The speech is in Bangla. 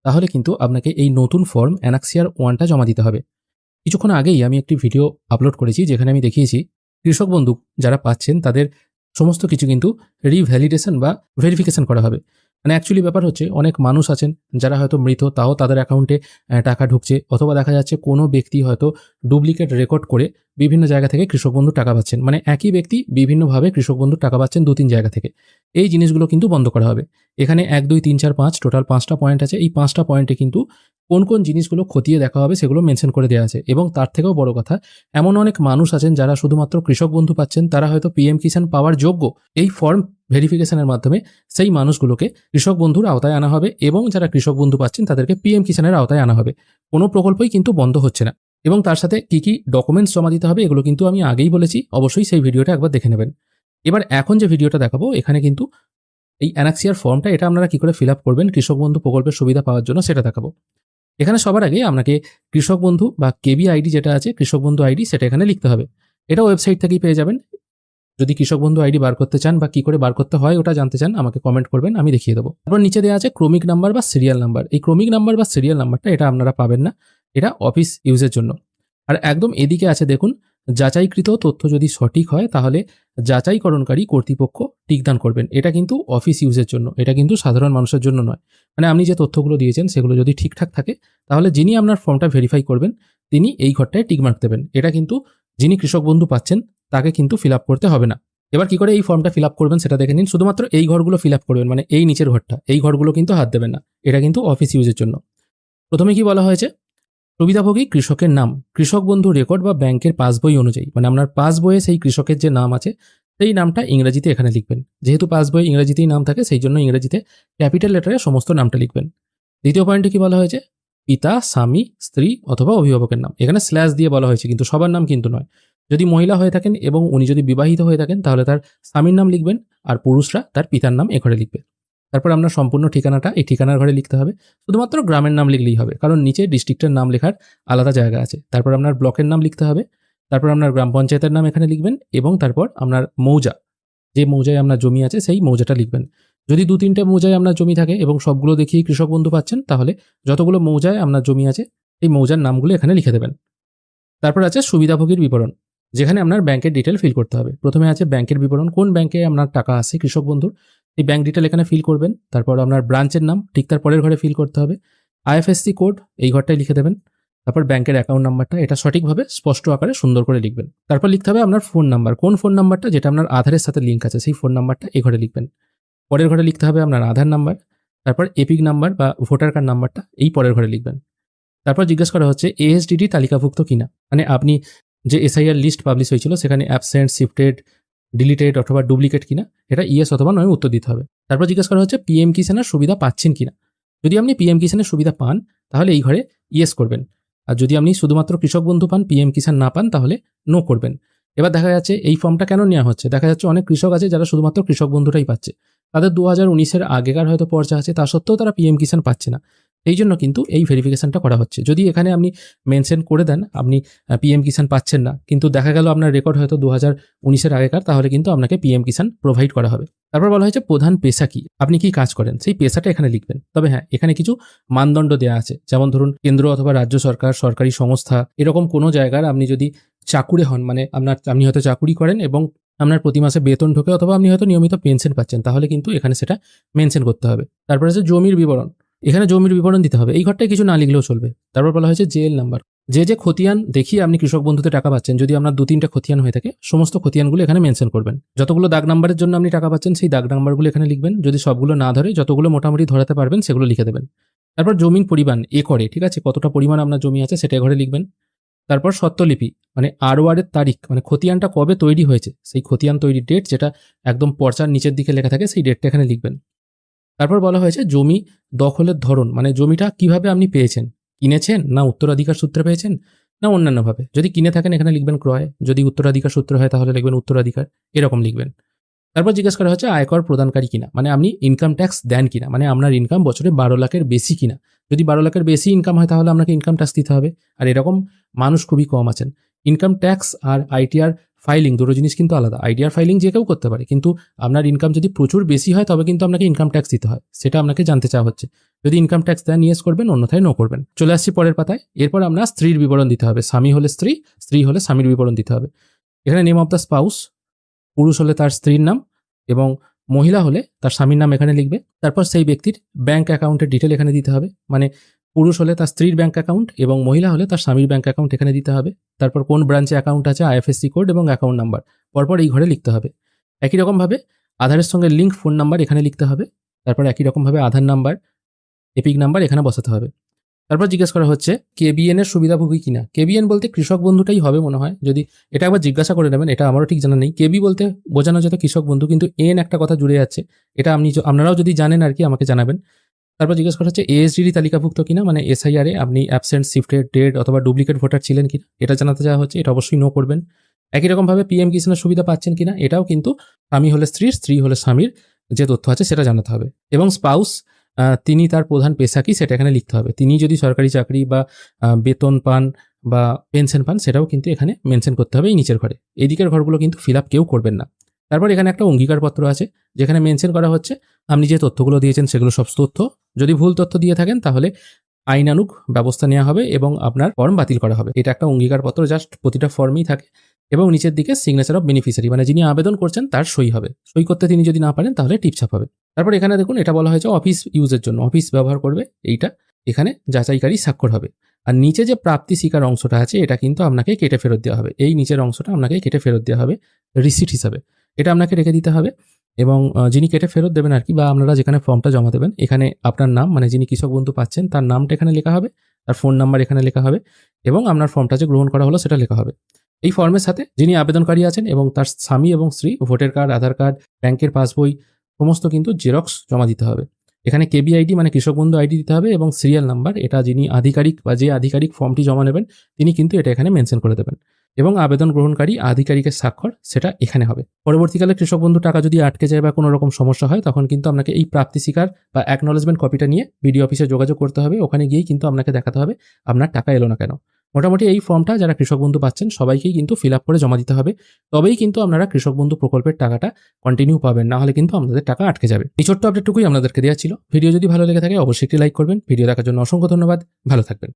তাহলে কিন্তু আপনাকে এই নতুন ফর্ম অ্যানাক্সিয়ার 1টা জমা দিতে হবে। কিছুক্ষণ আগেই আমি একটি ভিডিও আপলোড করেছি যেখানে আমি দেখিয়েছি কৃষক বন্ধু যারা পাচ্ছেন তাদের সমস্ত কিছু কিন্তু রিভ্যালিডেশন বা ভেরিফিকেশন করা হবে। মানে অ্যাকচুয়ালি ব্যাপার হচ্ছে অনেক মানুষ আছেন যারা হয়তো মৃত, তাও তাদের অ্যাকাউন্টে টাকা ঢুকছে, অথবা দেখা যাচ্ছে কোনো ব্যক্তি হয়তো ডুপ্লিকেট রেকর্ড করে বিভিন্ন জায়গা থেকে কৃষক বন্ধুর টাকা পাচ্ছেন। মানে একই ব্যক্তি বিভিন্নভাবে কৃষক বন্ধুর টাকা পাচ্ছেন 2-3 জায়গা থেকে। এই জিনিসগুলো কিন্তু বন্ধ করা হবে। এখানে 1, 2, 3, 4, 5 টোটাল 5টা পয়েন্ট আছে। এই 5টা পয়েন্টে কিন্তু কোন কোন জিনিসগুলো খতিয়ে দেখা হবে সেগুলো মেনশন করে দেওয়া আছে। এবং তার থেকেও বড় কথা, এমন অনেক মানুষ আছেন যারা শুধুমাত্র কৃষক বন্ধু পাচ্ছেন, তারা হয়তো পিএম কিষাণ পাওয়ার যোগ্য। এই ফর্ম ভেরিফিকেশনের মাধ্যমে সেই মানুষগুলোকে কৃষক বন্ধুর আওতায় আনা হবে এবং যারা কৃষক বন্ধু পাচ্ছেন তাদেরকে পিএম কিষাণের আওতায় আনা হবে। কোনো প্রকল্পই কিন্তু বন্ধ হচ্ছে না। এবং তার সাথে কি কি ডকুমেন্টস জমা দিতে হবে এগুলো কিন্তু আমি আগেই বলেছি, অবশ্যই সেই ভিডিওটা একবার দেখে নেবেন। এবার এখন যে ভিডিওটা দেখাবো এখানে কিন্তু এই অ্যানাক্সিয়ার ফর্মটা এটা আপনারা কি করে ফিল আপ করবেন কৃষক বন্ধু প্রকল্পের সুবিধা পাওয়ার জন্য সেটা দেখাবো। এখানে সবার আগে আপনাকে কৃষক বন্ধু বা কেবি আইডি যেটা আছে, কৃষক বন্ধু আইডি, সেটা এখানে লিখতে হবে। এটা ওয়েবসাইট থেকেই পেয়ে যাবেন। যদি কৃষক বন্ধু আইডি বার করতে চান বা কি করে বার করতে হয় ওটা জানতে চান আমাকে কমেন্ট করবেন, আমি দেখিয়ে দেবো। তারপর নিচে দেওয়া আছে ক্রমিক নাম্বার বা সিরিয়াল নাম্বার। এই ক্রমিক নাম্বার বা সিরিয়াল নাম্বারটা এটা আপনারা পাবেন না, এটা অফিস ইউজের জন্য। আর একদম এদিকে আছে দেখুন, যাচাইকৃত তথ্য যদি সঠিক হয় তাহলে যাচাইকরণকারী কর্তৃপক্ষ টিকদান করবেন। এটা কিন্তু অফিস ইউজের জন্য, এটা কিন্তু সাধারণ মানুষের জন্য নয়। মানে আপনি যে তথ্যগুলো দিয়েছেন সেগুলো যদি ঠিকঠাক থাকে তাহলে যিনি আপনার ফর্মটা ভেরিফাই করবেন তিনি এই ঘরটায় টিকমার্ক দেবেন। এটা কিন্তু যিনি কৃষক বন্ধু পাচ্ছেন তাকে কিন্তু ফিল আপ করতে হবে না। এবার কি করে এই ফর্মটা ফিল আপ করবেন সেটা দেখে নিন। শুধুমাত্র এই ঘরগুলো ফিল আপ করবেন, মানে এই নিচের ঘরটা, এই ঘরগুলো কিন্তু হাত দেবেন না। এটা কিন্তু অফিস ইউজের জন্য। প্রথমে কি বলা হয়েছে, সুবিধাভোগী কৃষকের নাম কৃষক বন্ধু রেকর্ড বা ব্যাংকের পাসবই অনুযায়ী, মানে আপনার পাসবইয়ে সেই কৃষকের যে নাম আছে সেই নামটা ইংরেজিতে এখানে লিখবেন। যেহেতু পাসবই ইংরেজিতেই নাম থাকে সেই জন্য ইংরেজিতে ক্যাপিটাল লেটারে সমস্ত নামটা লিখবেন। দ্বিতীয় পয়েন্টে কি বলা হয়েছে, পিতা, স্বামী, স্ত্রী অথবা অভিভাবকের নাম। এখানে স্ল্যাশ দিয়ে বলা হয়েছে, কিন্তু সবার নাম কিন্তু নয়। যদি মহিলা হয়ে থাকেন এবং উনি যদি বিবাহিত হয়ে থাকেন তাহলে তার স্বামীর নাম লিখবেন, আর পুরুষরা তার পিতার নাম এ ঘরে লিখবে। তারপর আপনার সম্পূর্ণ ঠিকানাটা এই ঠিকানার ঘরে লিখতে হবে। শুধুমাত্র গ্রামের নাম লিখলেই হবে, কারণ নিচে ডিস্ট্রিক্টের নাম লেখার আলাদা জায়গা আছে। তারপর আপনার ব্লকের নাম লিখতে হবে, তারপর আপনার গ্রাম পঞ্চায়েতের নাম এখানে লিখবেন, এবং তারপর আপনার মৌজা, যে মৌজায় আপনার জমি আছে সেই মৌজাটা লিখবেন। যদি 2-3টে মৌজায় আপনার জমি থাকে এবং সবগুলো দেখিয়ে কৃষক বন্ধু পাচ্ছেন তাহলে যতগুলো মৌজায় আপনার জমি আছে এই মৌজার নামগুলো এখানে লিখে দেবেন। তারপর আছে সুবিধাভোগীর বিবরণ, যেখানে আপনার ব্যাংকের ডিটেল ফিল করতে হবে। প্রথমে আছে ব্যাংকের বিবরণ, কোন ব্যাংকে আপনার টাকা আছে কৃষক বন্ধুর, এই ব্যাংক ডিটেল এখানে ফিল করবেন। তারপর আপনার ব্রাঞ্চের নাম ঠিক তার পরের ঘরে ফিল করতে হবে। আইএফএসসি কোড এই ঘরটায় লিখে দেবেন। তারপর ব্যাংকের অ্যাকাউন্ট নাম্বারটা এটা সঠিকভাবে স্পষ্ট আকারে সুন্দর করে লিখবেন। তারপর লিখতে হবে আপনার ফোন নাম্বার, কোন ফোন নাম্বারটা যেটা আপনার আধারের সাথে লিঙ্ক আছে সেই ফোন নাম্বারটা এই ঘরে লিখবেন। পরের ঘরে লিখতে হবে আপনার আধার নাম্বার। তারপর এপিক নাম্বার বা ভোটার কার্ড নাম্বারটা এই পরের ঘরে লিখবেন। তারপর জিজ্ঞেস করা হচ্ছে এএসডিডি তালিকাভুক্ত কিনা, মানে আপনি যে এসআইআর লিস্ট পাবলিশ হয়েছিল সেখানে অ্যাবসেন্ট, শিফটেড, ডিলিটেড অথবা ডুপ্লিকেট কিনা, এটা ইয়েস অথবা নয় উত্তর দিতে হবে। তারপর জিজ্ঞেস করা হচ্ছে পিএম কিষাণের সুবিধা পাচ্ছেন কিনা। যদি আপনি পিএম কিষাণের সুবিধা পান তাহলে এই ঘরে ইয়েস করবেন, আর যদি আপনি শুধুমাত্র কৃষক বন্ধু পান, পিএম কিষাণ না পান, তাহলে নো করবেন। এবার দেখা যাচ্ছে এই ফর্মটা কেন নেওয়া হচ্ছে, দেখা যাচ্ছে অনেক কৃষক আছে যারা শুধুমাত্র কৃষক বন্ধুটাই পাচ্ছে, তাদের 2019-এর আগেকার হয়তো পর্চা আছে, তা সত্ত্বেও তারা পিএম কিষাণ পাচ্ছে না। এই জন্য কিন্তু এই ভেরিফিকেশনটা করা হচ্ছে। যদি এখানে আপনি মেনশন করে দেন আপনি পিএম কিষাণ পাচ্ছেন না, কিন্তু দেখা গেল আপনার রেকর্ড হয়তো 2019-এর আগেকার, তাহলে কিন্তু আপনাকে পিএম কিষাণ প্রোভাইড করা হবে। তারপর বলা হয়েছে প্রধান পেশা কি, আপনি কি কাজ করেন সেই পেশাটা এখানে লিখবেন। তবে হ্যাঁ, এখানে কিছু মানদণ্ড দেওয়া আছে, যেমন ধরুন কেন্দ্র অথবা রাজ্য সরকার, সরকারি সংস্থা, এরকম কোনো জায়গার আপনি যদি চাকুরে হন, মানে আপনি হয়তো চাকুরি করেন এবং আপনার প্রতি মাসে বেতন ঢোকে, অথবা আপনি হয়তো নিয়মিত পেনশন পাচ্ছেন, তাহলে কিন্তু এখানে সেটা মেনশন করতে হবে। তারপর আছে জমির বিবরণ, এখানে জমির বিবরণ দিতে হবে। এই ঘরটায় কিছু না লিখলেও চলবে। তারপর বলা হয়েছে জেএল নাম্বার, যে খতিয়ান দেখিয়ে আপনি কৃষক বন্ধুতে টাকা পাচ্ছেন, যদি আপনার 2-3টে খতিয়ান হয়ে থাকে সমস্ত খতিয়ানগুলো এখানে মেনশন করবেন। যতগুলো দাগ নাম্বারের জন্য আপনি টাকা পাচ্ছেন সেই দাগ নাম্বারগুলো এখানে লিখবেন। যদি সবগুলো না ধরে যতগুলো মোটামুটি ধরাতে পারবেন সেগুলো লিখে দেবেন। তারপর জমির পরিমাণ একরে, ঠিক আছে, কতটা পরিমাণ আপনার জমি আছে সেটা ঘরে লিখবেন। তারপর স্বত্বলিপি, মানে আরওয়ারের তারিখ, মানে খতিয়ানটা কবে তৈরি হয়েছে সেই খতিয়ান তৈরির ডেট, যেটা একদম পর্চার নিচের দিকে লেখা থাকে সেই ডেটটা এখানে লিখবেন। তারপর বলা হয়েছে জমি দখলের ধরন, মানে জমিটা কিভাবে আপনি পেয়েছেন, কিনেছেন না উত্তরাধিকার সূত্রে পেয়েছেন না অন্যান্যভাবে। যদি কিনে থাকেন এখানে লিখবেন ক্রয়, যদি উত্তরাধিকার সূত্রে হয় তাহলে লিখবেন উত্তরাধিকার, এরকম লিখবেন। তারপর জিজ্ঞেস করা হচ্ছে আয়কর প্রদানকারী কিনা, মানে আপনি ইনকাম ট্যাক্স দেন কিনা, মানে আপনার ইনকাম বছরে 12 লাখের বেশি কিনা। যদি 12 লাখের বেশি ইনকাম হয় তাহলে আপনাকে ইনকাম ট্যাক্স দিতে হবে, আর এরকম মানুষ খুবই কম আছেন। ইনকাম ট্যাক্স আর আইটিআর ফাইলিং দুটো জিনিস কিন্তু আলাদা। আইডিআর ফাইলিং যে কেউ করতে পারে, কিন্তু আপনার ইনকাম যদি প্রচুর বেশি হয় তবে কিন্তু আপনাকে ইনকাম ট্যাক্স দিতে হয়, সেটা আপনাকে জানতে চাওয়া হচ্ছে। যদি ইনকাম ট্যাক্স দেন ইয়েস করবেন, অন্যথায় নো করবেন। চলে আসছি পরের পাতায়। এরপর আপনার স্ত্রীর বিবরণ দিতে হবে। স্বামী হলে স্ত্রী, স্ত্রী হলে স্বামীর বিবরণ দিতে হবে। এখানে নেম অফ দ্য স্পাউস, পুরুষ হলে তার স্ত্রীর নাম এবং মহিলা হলে তার স্বামীর নাম এখানে লিখবে। তারপর সেই ব্যক্তির ব্যাংক অ্যাকাউন্টের ডিটেল এখানে দিতে হবে, মানে পুরুষ হলে তার স্ত্রীর ব্যাংক অ্যাকাউন্ট এবং মহিলা হলে তার স্বামীর ব্যাংক অ্যাকাউন্ট এখানে দিতে হবে। তারপর কোন ব্রাঞ্চে অ্যাকাউন্ট আছে, আইএফএসসি কোড এবং অ্যাকাউন্ট নাম্বার পরপর এই ঘরে লিখতে হবে। একই রকমভাবে আধারের সঙ্গে লিঙ্ক ফোন নাম্বার এখানে লিখতে হবে। তারপর একই রকমভাবে আধার নাম্বার, এপিক নাম্বার এখানে বসাতে হবে। তারপর জিজ্ঞেস করা হচ্ছে কেবিএন এর সুবিধাভোগী কিনা। কেবিএন বলতে কৃষক বন্ধুটাই হবে মনে হয়, যদি এটা একবার জিজ্ঞাসা করে নেবেন, এটা আমারও ঠিক জানা নেই। কেবি বলতে বোঝানো যেত কৃষক বন্ধু, কিন্তু এন একটা কথা জুড়ে যাচ্ছে, এটা আপনারাও যদি জানেন আর কি আমাকে জানাবেন। তারপর জিজ্ঞেস করা হচ্ছে এএসডিডি তালিকাভুক্ত কিনা, মানে এসআইআর এ আপনি অ্যাবসেন্ট, শিফটেড, ডেড অথবা ডুপ্লিকেট ভোটার ছিলেন কিনা, এটা জানাতে চাওয়া হচ্ছে, এটা অবশ্যই নো করবেন। একই রকমভাবে পিএম কিষাণের সুবিধা পাচ্ছেন কিনা, এটাও কিন্তু স্বামী হলে স্ত্রীর, স্ত্রী হলে স্বামীর যে তথ্য আছে সেটা জানাতে হবে। এবং স্পাউস, তিনি তার প্রধান পেশা কি সেটা এখানে লিখতে হবে। তিনি যদি সরকারি চাকরি বা বেতন পান বা পেনশন পান সেটাও কিন্তু এখানে মেনশন করতে হবে এই নিচের ঘরে। এদিকের ঘরগুলো কিন্তু ফিল আপ কেউ করবেন না। তারপর এখানে একটা অঙ্গীকারপত্র আছে যেখানে মেনশন করা হচ্ছে আপনি যে তথ্যগুলো দিয়েছেন সেগুলো সব তথ্য, যদি ভুল তথ্য দিয়ে থাকেন তাহলে আইনানুগ ব্যবস্থা নেওয়া হবে এবং আপনার ফর্ম বাতিল করা হবে। এটা একটা অঙ্গীকারপত্র, জাস্ট প্রতিটা ফর্মেই থাকে। এবং নিচের দিকে সিগনেচার অফ বেনিফিশিয়ারি, মানে যিনি আবেদন করছেন তার সই হবে। সই করতে তিনি যদি না পারেন তাহলে টিপছাপ হবে। তারপর এখানে দেখুন এটা বলা হয়েছে অফিস ইউজের জন্য, অফিস ব্যবহার করবে এইটা, এখানে যাচাইকারী স্বাক্ষর হবে। আর নিচে যে প্রাপ্তি স্বীকার অংশটা আছে এটা কিন্তু আপনাকে কেটে ফেরত দেওয়া হবে। এই নিচের অংশটা আপনাকে কেটে ফেরত দেওয়া হবে রিসিট হিসাবে, এটা আপনাকে রেখে দিতে হবে। এবং যিনি কেটে ফেরত দেবেন আর কি, বা আপনারা যেখানে ফর্মটা জমা দেবেন, এখানে আপনার নাম, মানে যিনি কৃষক বন্ধু পাচ্ছেন তার নামটা এখানে লেখা হবে, তার ফোন নাম্বার এখানে লেখা হবে এবং আপনার ফর্মটা যে গ্রহণ করা হলো সেটা লেখা হবে। এই ফর্মের সাথে যিনি আবেদনকারী আছেন এবং তার স্বামী এবং স্ত্রী ভোটার কার্ড, আধার কার্ড, ব্যাংকের পাসবই সমস্ত কিন্তু জেরক্স জমা দিতে হবে। এখানে কেবি আইডি মানে কৃষক বন্ধু আইডি দিতে হবে এবং সিরিয়াল নাম্বার, এটা যিনি আধিকারিক বা যে আধিকারিক ফর্মটি জমা নেবেন তিনি কিন্তু এটা এখানে মেনশন করে দেবেন। এবং আবেদন গ্রহণকারী আধিকারিকের স্বাক্ষর সেটা এখানে হবে। পরবর্তীকালে কৃষক বন্ধু টাকা যদি আটকে যায় বা কোনো রকম সমস্যা হয় তখন কিন্তু আপনাকে এই প্রাপ্তি স্বীকার বা অ্যাকনোলেজমেন্ট কপিটা নিয়ে বিডিও অফিসে যোগাযোগ করতে হবে। ওখানে গিয়েই কিন্তু আপনাকে দেখাতে হবে আপনার টাকা এলো না কেন। মোটামুটি এই ফর্মটা যারা কৃষক বন্ধু পাচ্ছেন সবাইকেই কিন্তু ফিল আপ করে জমা দিতে হবে, তবেই কিন্তু আপনারা কৃষক বন্ধু প্রকল্পের টাকাটা কন্টিনিউ পাবেন, না হলে কিন্তু আপনাদের টাকা আটকে যাবে। এই ছোট্ট আপডেটটুকুই আপনাদেরকে দেওয়া ছিল। ভিডিও যদি ভালো লেগে থাকে অবশ্যই একটি লাইক করবেন। ভিডিও দেখার জন্য অসংখ্য ধন্যবাদ, ভালো থাকবেন।